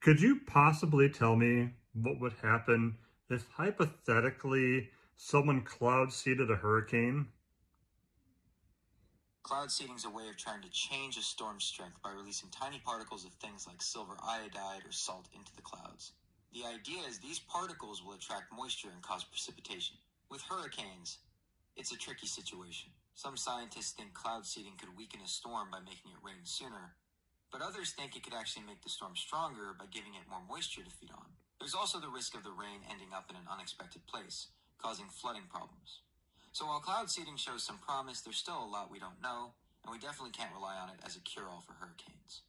Could you possibly tell me what would happen if hypothetically someone cloud seeded a hurricane? Cloud seeding is a way of trying to change a storm's strength by releasing tiny particles of things like silver iodide or salt into the clouds. The idea is these particles will attract moisture and cause precipitation. With hurricanes, it's a tricky situation. Some scientists think cloud seeding could weaken a storm by making it rain sooner, but others think it could actually make the storm stronger by giving it more moisture to feed on. There's also the risk of the rain ending up in an unexpected place, causing flooding problems. So while cloud seeding shows some promise, there's still a lot we don't know, and we definitely can't rely on it as a cure-all for hurricanes.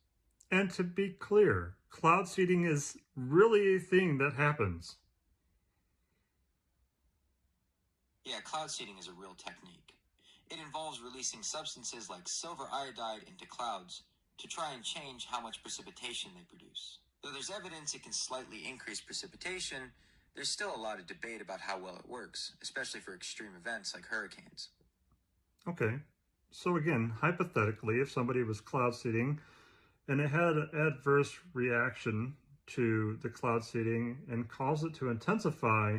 And to be clear, cloud seeding is really a thing that happens. Yeah, cloud seeding is a real technique. It involves releasing substances like silver iodide into clouds to try and change how much precipitation they produce. Though there's evidence it can slightly increase precipitation, there's still a lot of debate about how well it works, especially for extreme events like hurricanes. Okay, so again, hypothetically, if somebody was cloud seeding and it had an adverse reaction to the cloud seeding and caused it to intensify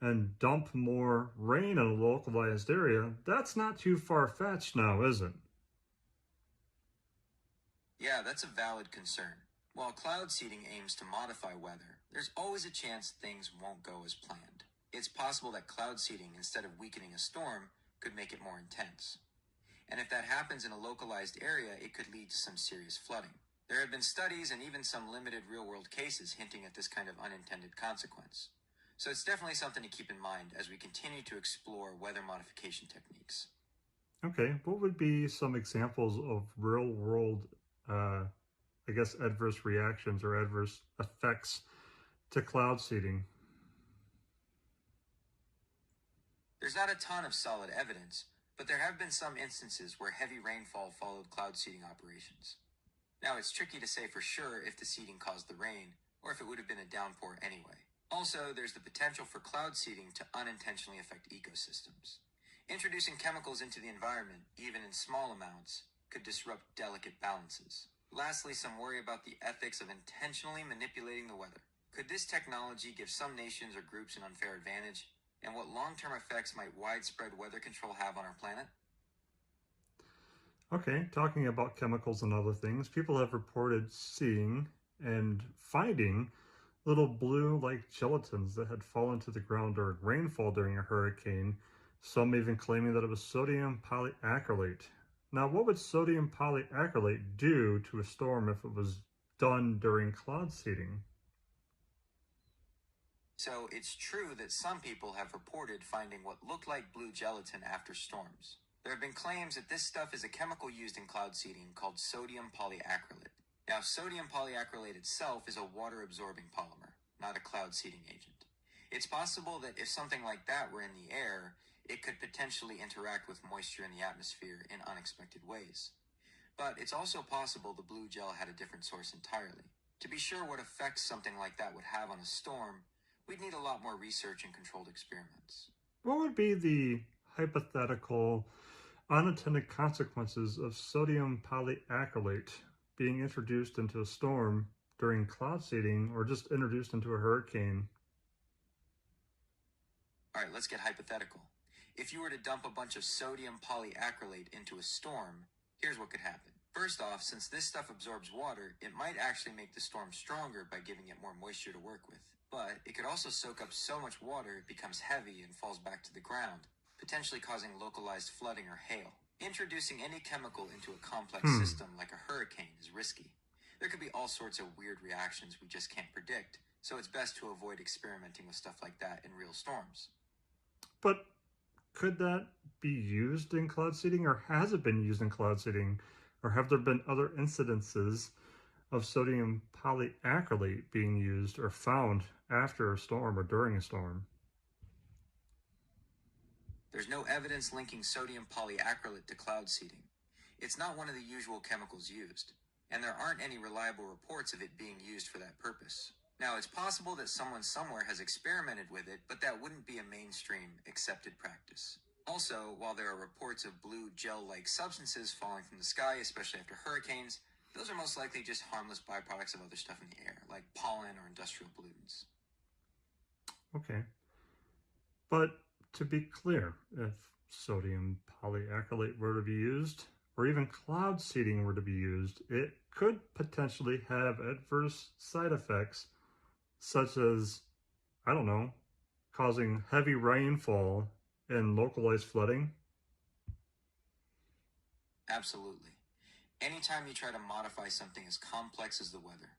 and dump more rain in a localized area, that's not too far-fetched now, is it? Yeah, that's a valid concern. While cloud seeding aims to modify weather, there's always a chance things won't go as planned. It's possible that cloud seeding, instead of weakening a storm, could make it more intense. And if that happens in a localized area, it could lead to some serious flooding. There have been studies and even some limited real-world cases hinting at this kind of unintended consequence. So it's definitely something to keep in mind as we continue to explore weather modification techniques. Okay, what would be some examples of real-world, I guess, adverse reactions or adverse effects to cloud seeding? There's not a ton of solid evidence, but there have been some instances where heavy rainfall followed cloud seeding operations. Now, it's tricky to say for sure if the seeding caused the rain, or if it would have been a downpour anyway. Also, there's the potential for cloud seeding to unintentionally affect ecosystems. Introducing chemicals into the environment, even in small amounts, could disrupt delicate balances. Lastly, some worry about the ethics of intentionally manipulating the weather. Could this technology give some nations or groups an unfair advantage? And what long-term effects might widespread weather control have on our planet? Okay, talking about chemicals and other things, people have reported seeing and finding little blue-like gelatins that had fallen to the ground during rainfall during a hurricane, some even claiming that it was sodium polyacrylate. Now, what would sodium polyacrylate do to a storm if it was done during cloud seeding? So it's true that some people have reported finding what looked like blue gelatin after storms. There have been claims that this stuff is a chemical used in cloud seeding called sodium polyacrylate. Now, sodium polyacrylate itself is a water-absorbing polymer, not a cloud seeding agent. It's possible that if something like that were in the air, it could potentially interact with moisture in the atmosphere in unexpected ways. But it's also possible the blue gel had a different source entirely. To be sure what effects something like that would have on a storm, we'd need a lot more research and controlled experiments. What would be the hypothetical unintended consequences of sodium polyacrylate being introduced into a storm during cloud seeding or just introduced into a hurricane? All right, let's get hypothetical. If you were to dump a bunch of sodium polyacrylate into a storm, here's what could happen. First off, since this stuff absorbs water, it might actually make the storm stronger by giving it more moisture to work with. But it could also soak up so much water it becomes heavy and falls back to the ground, potentially causing localized flooding or hail. Introducing any chemical into a complex Hmm. system like a hurricane is risky. There could be all sorts of weird reactions we just can't predict, so it's best to avoid experimenting with stuff like that in real storms. But could that be used in cloud seeding or has it been used in cloud seeding? Or have there been other incidences of sodium polyacrylate being used or found after a storm or during a storm? There's no evidence linking sodium polyacrylate to cloud seeding. It's not one of the usual chemicals used, and there aren't any reliable reports of it being used for that purpose. Now, it's possible that someone somewhere has experimented with it, but that wouldn't be a mainstream accepted practice. Also, while there are reports of blue gel-like substances falling from the sky, especially after hurricanes, Those are most likely just harmless byproducts of other stuff in the air, like pollen or industrial pollutants. Okay. But to be clear, if sodium polyacrylate were to be used, or even cloud seeding were to be used, it could potentially have adverse side effects, such as, I don't know, causing heavy rainfall and localized flooding. Absolutely. Anytime you try to modify something as complex as the weather,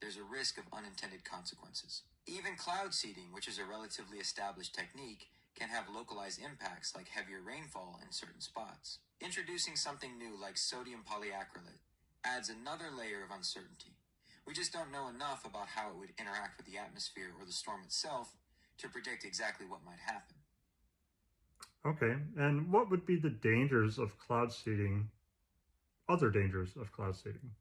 there's a risk of unintended consequences. Even cloud seeding, which is a relatively established technique, can have localized impacts like heavier rainfall in certain spots. Introducing something new like sodium polyacrylate adds another layer of uncertainty. We just don't know enough about how it would interact with the atmosphere or the storm itself to predict exactly what might happen. Okay, and what would be the dangers of cloud seeding, other dangers of cloud seeding?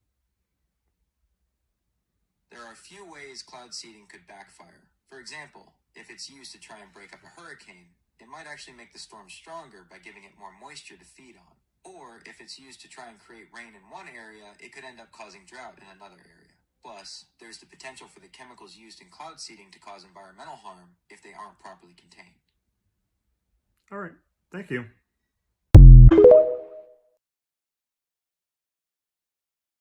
There are a few ways cloud seeding could backfire. For example, if it's used to try and break up a hurricane, it might actually make the storm stronger by giving it more moisture to feed on. Or if it's used to try and create rain in one area, it could end up causing drought in another area. Plus, there's the potential for the chemicals used in cloud seeding to cause environmental harm if they aren't properly contained. All right, thank you.